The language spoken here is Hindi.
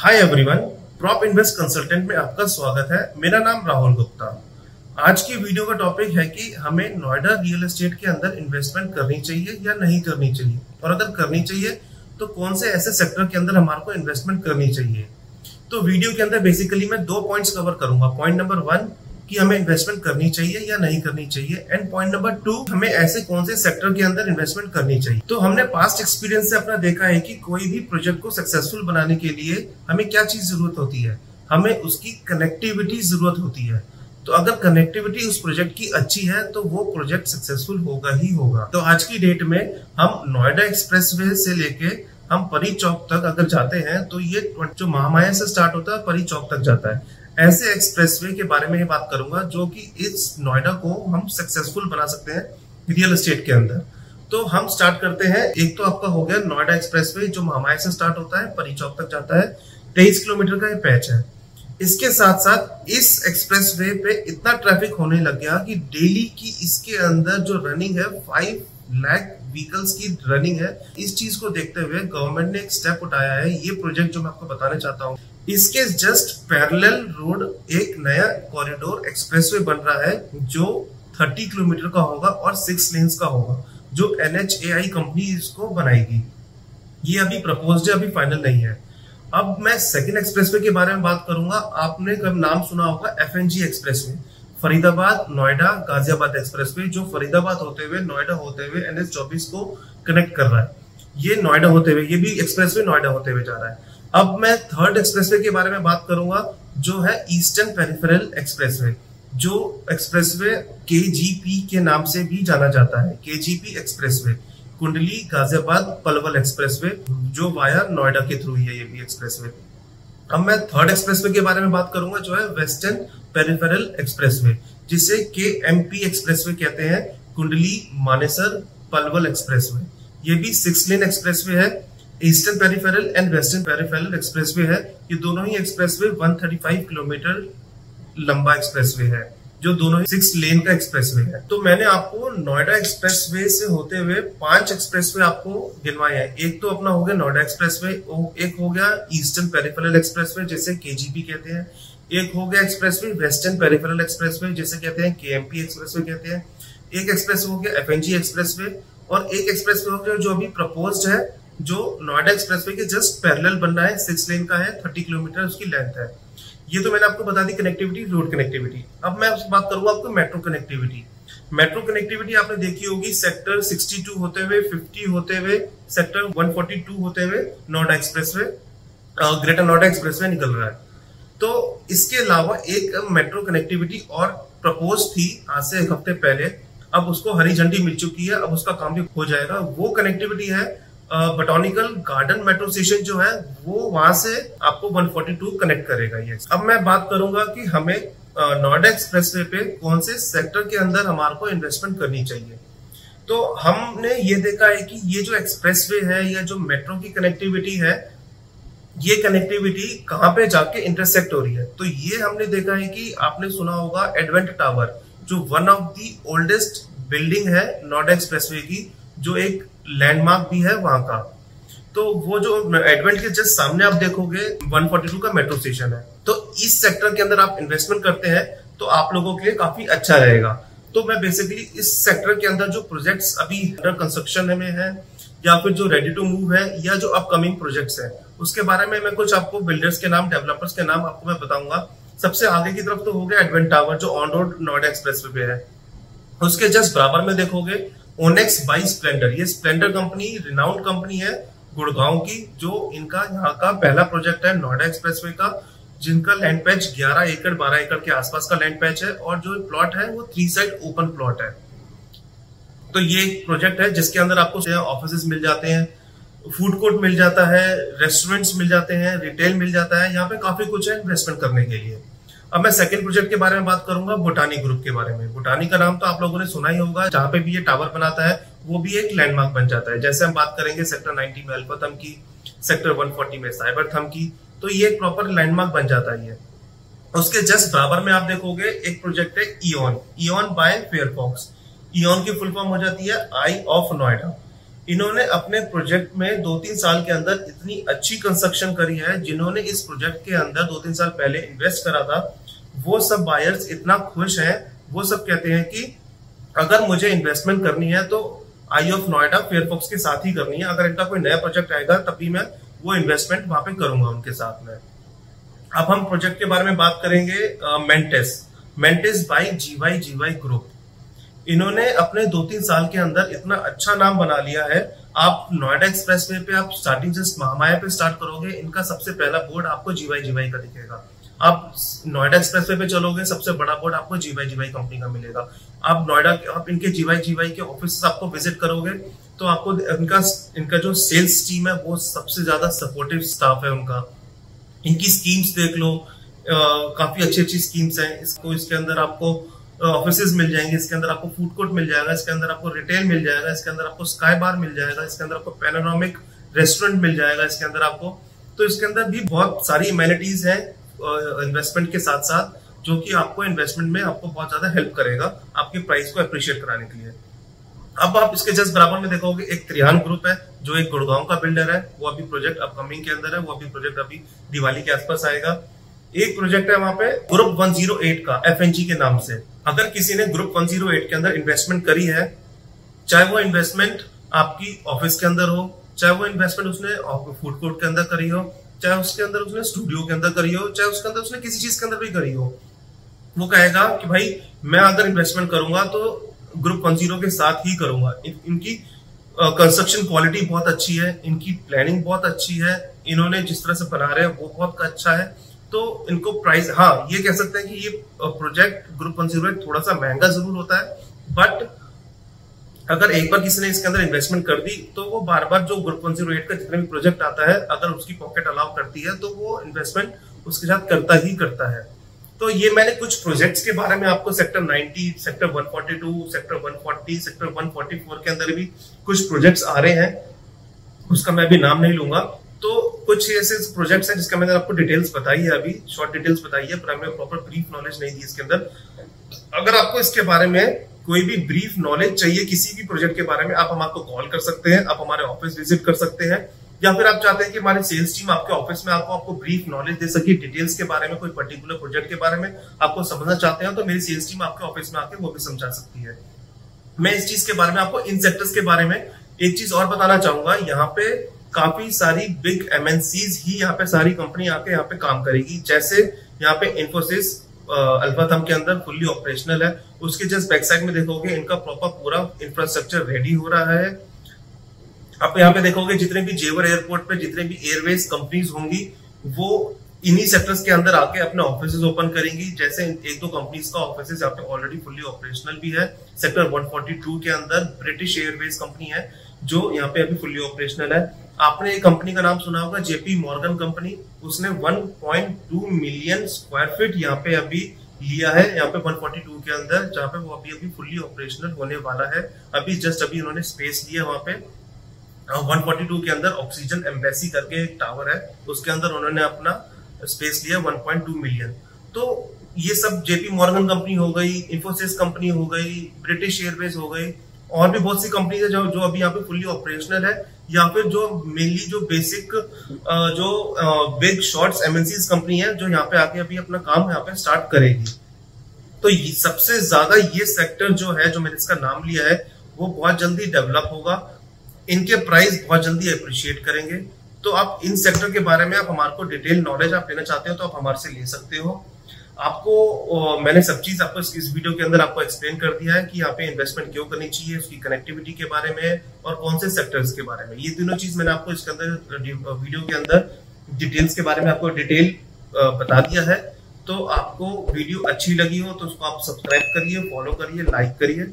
Hi everyone, prop invest consultant में आपका स्वागत है। मेरा नाम राहुल गुप्ता। आज की वीडियो का टॉपिक है कि हमें नोएडा रियल एस्टेट के अंदर इन्वेस्टमेंट करनी चाहिए या नहीं करनी चाहिए, और अगर करनी चाहिए तो कौन से ऐसे सेक्टर के अंदर हमारे को इन्वेस्टमेंट करनी चाहिए। तो वीडियो के अंदर बेसिकली मैं 2 पॉइंट्स कवर करूंगा। पॉइंट नंबर 1 कि हमें इन्वेस्टमेंट करनी चाहिए या नहीं करनी चाहिए, एंड पॉइंट नंबर 2 हमें ऐसे कौन से सेक्टर के अंदर इन्वेस्टमेंट करनी चाहिए। तो हमने पास्ट एक्सपीरियंस से अपना देखा है कि कोई भी प्रोजेक्ट को सक्सेसफुल बनाने के लिए हमें क्या चीज जरूरत होती है, हमें उसकी कनेक्टिविटी जरूरत होती है। तो अगर कनेक्टिविटी उस प्रोजेक्ट की अच्छी है तो वो प्रोजेक्ट सक्सेसफुल होगा ही होगा। तो आज की डेट में हम नोएडा एक्सप्रेसवे से लेके हम परी चौक तक अगर जाते हैं तो ये जो महामाया से स्टार्ट होता है परी चौक तक जाता है। ऐसे एक्सप्रेसवे के बारे में ही बात करूंगा जो कि इस नोएडा को हम सक्सेसफुल बना सकते हैं रियल एस्टेट के अंदर। तो हम स्टार्ट करते हैं। एक तो आपका हो गया नोएडा एक्सप्रेसवे जो महामाया से स्टार्ट होता है परी चौक तक जाता है। 23 किलोमीटर का ये पैच है। इसके साथ साथ इस एक्सप्रेसवे पे इतना ट्रैफिक होने लग गया कि डेली की इसके अंदर जो रनिंग है 5 लाख व्हीकल्स की रनिंग है। इस चीज को देखते हुए गवर्नमेंट ने एक स्टेप उठाया है। ये प्रोजेक्ट जो मैं आपको बताने चाहता हूँ, इसके जस्ट पैरेलल रोड एक नया कॉरिडोर एक्सप्रेसवे बन रहा है जो 30 किलोमीटर का होगा और 6 लेन्स का होगा, जो NHAI कंपनी इसको बनाएगी। ये अभी प्रपोज्ड है, अभी फाइनल नहीं है। अब मैं सेकंड एक्सप्रेसवे के बारे में बात करूंगा। आपने कब नाम सुना होगा FNG expressway, Faridabad Noida Ghaziabad expressway, जो फरीदाबाद होते हुए नोएडा होते हुए NH-24 को कनेक्ट कर रहा है। ये नोएडा होते हुए, ये भी एक्सप्रेसवे नोएडा होते हुए जा रहा है। अब मैं थर्ड एक्सप्रेसवे के बारे में बात करूंगा जो है ईस्टर्न पेरिफेरल एक्सप्रेसवे, जो एक्सप्रेसवे KGP के नाम से भी जाना जाता है। KGP एक्सप्रेसवे, कुंडली गाजियाबाद पलवल एक्सप्रेसवे, जो वाया नोएडा के थ्रू है ये भी एक्सप्रेसवे। अब मैं थर्ड एक्सप्रेसवे के बारे में बात करूंगा जो है वेस्टर्न पेरिफेरल एक्सप्रेसवे, जिसे KMP एक्सप्रेसवे कहते हैं, कुंडली मानेसर पलवल एक्सप्रेसवे। ये भी 6 लेन एक्सप्रेसवे है। Eastern peripheral and western peripheral expressway है। ये दोनों ही एक्सप्रेसवे 135 किलोमीटर लंबा एक्सप्रेसवे है, जो दोनों ही 6 लेन का एक्सप्रेसवे है। तो मैंने आपको नोएडा एक्सप्रेसवे से होते हुए 5 एक्सप्रेसवे आपको गिनवाए हैं। एक तो अपना हो गया नोएडा एक्सप्रेसवे, एक हो गया ईस्टर्न पेरिफेरल एक्सप्रेसवे जिसे KGP कहते हैं, एक हो गया एक्सप्रेसवे वेस्टर्न पेरिफेरल एक्सप्रेसवे जिसे कहते हैं KMP एक्सप्रेसवे कहते हैं, एक एक्सप्रेस हो गया FNG एक्सप्रेसवे, और एक एक्सप्रेसवे हो गया जो अभी प्रपोज्ड है, जो नोएडा एक्सप्रेसवे के जस्ट पैरेलल बन रहा है। 6 लेन का है, 30 किलोमीटर उसकी लेंथ है। ये तो मैंने आपको बता दी कनेक्टिविटी, रोड कनेक्टिविटी। अब मैं बात करूंगा आपको मेट्रो कनेक्टिविटी। मेट्रो कनेक्टिविटी आपने देखी होगी, सेक्टर 62 होते हुए 50 होते हुए सेक्टर 142 होते हुए Noida expressway, greater Noida expressway निकल रहा है। तो इसके अलावा एक मेट्रो कनेक्टिविटी और प्रपोज थी आज से 1 हफ्ते पहले। अब उसको हरी झंडी मिल चुकी है, अब उसका काम भी हो जाएगा। वो कनेक्टिविटी है बॉटनिकल गार्डन मेट्रो स्टेशन जो है वो वहां से आपको 142 कनेक्ट करेगा ये। अब मैं बात करूंगा कि हमें नोएडा एक्सप्रेसवे पे कौन से सेक्टर के अंदर हमारे को इन्वेस्टमेंट करनी चाहिए। तो हमने ये देखा है कि ये जो एक्सप्रेसवे है या जो मेट्रो की कनेक्टिविटी है, ये कनेक्टिविटी कहाँ पे जाके इंटरसेक्ट हो रही है। तो ये हमने देखा है कि आपने सुना होगा एडवेंट टावर, जो one of the oldest building है नोएडा एक्सप्रेसवे की, जो एक लैंडमार्क भी है वहां का। तो वो जो एडवेंट के जस्ट सामने आप देखोगे 142 का मेट्रो स्टेशन है। तो इस सेक्टर के अंदर आप इन्वेस्टमेंट करते हैं तो आप लोगों के लिए काफी अच्छा रहेगा। तो मैं बेसिकली इस सेक्टर के अंदर जो प्रोजेक्ट्स अभी अंडर कंस्ट्रक्शन में है या फिर जो रेडी टू मूव है या जो अपकमिंग प्रोजेक्ट्स है, उसके बारे में मैं कुछ आपको बिल्डर्स के नाम, डेवलपर्स के नाम आपको मैं बताऊंगा। सबसे आगे की तरफ तो हो गया एडवेंट टावर जो ऑन रोड नोएडा एक्सप्रेसवे पे है। उसके जस्ट बराबर में देखोगे ओनेक्स बाई स्प्लेंडर। ये स्प्लेंडर कंपनी रिनाउंड कंपनी है गुड़गांव की, जो इनका यहाँ का पहला प्रोजेक्ट है नोएडा एक्सप्रेसवे का, जिनका लैंड पैच 11 एकड़ 12 एकड़ के आसपास का लैंड पैच है, और जो प्लॉट है वो 3 साइड ओपन प्लॉट है। तो ये एक प्रोजेक्ट है जिसके अंदर आपको ऑफिसेस मिल जाते हैं, फूड कोर्ट मिल जाता है, रेस्टोरेंट्स मिल जाते हैं, रिटेल मिल जाता है। यहाँ पे काफी कुछ है इन्वेस्टमेंट करने के लिए। अब मैं सेकंड प्रोजेक्ट के बारे में बात करूंगा, बोटानी ग्रुप के बारे में। बोटानी का नाम तो आप लोगों ने सुना ही होगा, जहां पे भी ये टावर बनाता है वो भी एक लैंडमार्क बन जाता है। जैसे हम बात करेंगे सेक्टर 90 में अल्फाथम की, सेक्टर 140 में साइबरथम की, तो ये एक प्रॉपर लैंडमार्क बन जाता है ये। उसके जस्ट बराबर में आप देखोगे एक प्रोजेक्ट है इओन बाय फेयरफॉक्स। इओन की फुल फॉर्म हो जाती है आई ऑफ नोएडा। इन्होंने अपने प्रोजेक्ट में 2-3 साल के अंदर इतनी अच्छी कंस्ट्रक्शन करी है। जिन्होंने इस प्रोजेक्ट के अंदर 2-3 साल पहले इन्वेस्ट करा था, वो सब बायर्स इतना खुश हैं। वो सब कहते हैं कि अगर मुझे इन्वेस्टमेंट करनी है तो आई ऑफ नोएडा फेयरफॉक्स के साथ ही करनी है। अगर इनका कोई नया प्रोजेक्ट आएगा तब भी मैं वो इन्वेस्टमेंट वहां पे करूंगा उनके साथ में। अब हम प्रोजेक्ट के बारे में बात करेंगे। मेंटेस बाय जीवाई ग्रुप। इन्होंने अपने 2-3 साल के अंदर इतना अच्छा नाम बना लिया है। आप नोएडा एक्सप्रेसवे पे आप स्टार्टिंग से महामाया पे स्टार्ट करोगे, इनका सबसे पहला बोर्ड आपको जीवाई का दिखेगा। आप नोएडा एक्सप्रेसवे पे चलोगे, सबसे बड़ा बोर्ड आपको जीवाई कंपनी का मिलेगा। आप इनके जीवाई के ऑफिस आपको विजिट करोगे तो आपको इनका जो सेल्स टीम है वो सबसे ज्यादा सपोर्टिव स्टाफ है उनका। इनकी स्कीम्स देख लो, काफी अच्छी स्कीम्स हैं। इसके अंदर आपको ऑफिसेज मिल जाएंगे, इसके अंदर आपको फूड कोर्ट मिल जाएगा, इसके अंदर आपको रिटेल मिल जाएगा, इसके अंदर आपको स्काई बार मिल जाएगा, इसके अंदर आपको पैनोरामिक रेस्टोरेंट मिल जाएगा इसके अंदर आपको। तो इसके अंदर भी बहुत सारी एमेनिटीज हैं इन्वेस्टमेंट के साथ साथ, जो कि आपको इन्वेस्टमेंट में आपको बहुत ज्यादा हेल्प करेगा आपके प्राइस को अप्रिशिएट कराने के लिए। अब आप इसके जस्ट बराबर में देखोगे एक त्रियान ग्रुप है, जो एक गुड़गांव का बिल्डर है। वो अभी प्रोजेक्ट अपकमिंग के अंदर है, वो अभी प्रोजेक्ट अभी दिवाली के आसपास आएगा। एक प्रोजेक्ट है वहां पे ग्रुप 108 का, FNG के नाम से। अगर किसी ने ग्रुप 108 के अंदर इन्वेस्टमेंट करी है, चाहे वो इन्वेस्टमेंट आपकी ऑफिस के अंदर हो, चाहे वो इन्वेस्टमेंट उसने फूड कोर्ट के अंदर करी हो, चाहे उसके अंदर उसने स्टूडियो के अंदर करी हो, चाहे उसके अंदर उसने किसी चीज के अंदर भी करी हो, वो कहेगा कि भाई मैं अगर इन्वेस्टमेंट करूंगा तो ग्रुप 10 के साथ ही करूंगा। इनकी कंस्ट्रक्शन क्वालिटी बहुत अच्छी है, इनकी प्लानिंग बहुत अच्छी है, इन्होंने जिस तरह से बना रहे हैं वो बहुत अच्छा है। तो इनको प्राइस, हाँ ये कह सकते हैं कि ये प्रोजेक्ट ग्रुप 108 थोड़ा सा महंगा जरूर होता है, बट अगर एक बार किसी ने इसके अंदर इन्वेस्टमेंट कर दी तो वो बार बार जो ग्रुप 108 का जितना भी प्रोजेक्ट आता है, अगर उसकी पॉकेट अलाउ करती है तो वो इन्वेस्टमेंट उसके साथ करता ही करता है। तो ये मैंने कुछ प्रोजेक्ट्स के बारे में आपको सेक्टर 90, सेक्टर 142, सेक्टर 140, सेक्टर 144 के अंदर भी कुछ प्रोजेक्ट्स आ रहे हैं, उसका मैं अभी नाम नहीं लूंगा। तो कुछ ऐसे प्रोजेक्ट्स हैं जिसका मैंने आपको डिटेल्स बताई है, अभी शॉर्ट डिटेल्स बताई है, पर हमें प्रॉपर ब्रीफ नॉलेज नहीं दी इसके अंदर। अगर आपको इसके बारे में कोई भी ब्रीफ नॉलेज चाहिए किसी भी प्रोजेक्ट के बारे में, आप हमको कॉल कर सकते हैं, आप हमारे ऑफिस विजिट कर सकते हैं, या फिर आप चाहते हैं कि हमारी सेल्स टीम आपके ऑफिस में आपको ब्रीफ नॉलेज दे सके डिटेल्स के बारे में, कोई पर्टिकुलर प्रोजेक्ट के बारे में आपको समझना चाहते हैं, तो मेरी सेल्स टीम आपके ऑफिस में आके वो भी समझा सकती है। मैं इस चीज के बारे में आपको, इन सेक्टर्स के बारे में एक चीज और बताना चाहूंगा। यहाँ पे काफी सारी बिग MNCs ही यहाँ पे सारी कंपनी आके यहाँ पे काम करेगी। जैसे यहाँ पे इन्फोसिस अल्फाथम के अंदर फुल्ली ऑपरेशनल है, उसके जस्ट बैक साइड में देखोगे इनका प्रॉपर पूरा इंफ्रास्ट्रक्चर रेडी हो रहा है। आप यहाँ पे देखोगे जितने भी जेवर एयरपोर्ट पे जितने भी एयरवेज कंपनीज होंगी वो इन्हीं सेक्टर्स के अंदर आके अपने ऑफिसेज ओपन करेंगी। जैसे 1-2 कंपनीज का ऑफिसेज यहाँ पे ऑलरेडी फुल्ली ऑपरेशनल भी है। सेक्टर 142 के अंदर ब्रिटिश एयरवेज कंपनी है जो यहाँ पे अभी फुल्ली ऑपरेशनल है। आपने एक कंपनी का नाम सुना होगा, JP मॉर्गन कंपनी। उसने 1.2 मिलियन स्क्वायर फीट यहाँ पे अभी लिया है, यहाँ पे 142 के अंदर, जहाँ पे वो अभी फुल्ली ऑपरेशनल होने वाला है। अभी उन्होंने स्पेस लिया वहां पे 142 के अंदर। ऑक्सीजन एम्बेसी करके एक टावर है, उसके अंदर उन्होंने अपना स्पेस लिया 1.2 मिलियन। तो ये सब JP मॉर्गन कंपनी हो गई, इन्फोसिस कंपनी हो गई, ब्रिटिश एयरवेज हो गई, और भी बहुत सी कंपनी है जो अभी यहाँ पे फुल्ली ऑपरेशनल है, या फिर जो मेनली जो बेसिक जो बिग शॉर्ट्स MNCs कंपनी है जो यहाँ पे आके अभी अपना काम यहाँ पे स्टार्ट करेगी। तो सबसे ज्यादा ये सेक्टर जो है, जो मैंने इसका नाम लिया है, वो बहुत जल्दी डेवलप होगा, इनके प्राइस बहुत जल्दी अप्रिशिएट करेंगे। तो आप इन सेक्टर के बारे में आप हमारे को डिटेल नॉलेज आप लेना चाहते हो तो आप हमारे से ले सकते हो। आपको मैंने सब चीज आपको इस वीडियो के अंदर आपको एक्सप्लेन कर दिया है कि यहाँ पे इन्वेस्टमेंट क्यों करनी चाहिए, उसकी कनेक्टिविटी के बारे में और कौन से सेक्टर्स के बारे में। ये तीनों चीज मैंने आपको इसके अंदर वीडियो के अंदर डिटेल्स के बारे में आपको डिटेल बता दिया है। तो आपको वीडियो अच्छी लगी हो तो उसको आप सब्सक्राइब करिए, फॉलो करिए, लाइक करिए।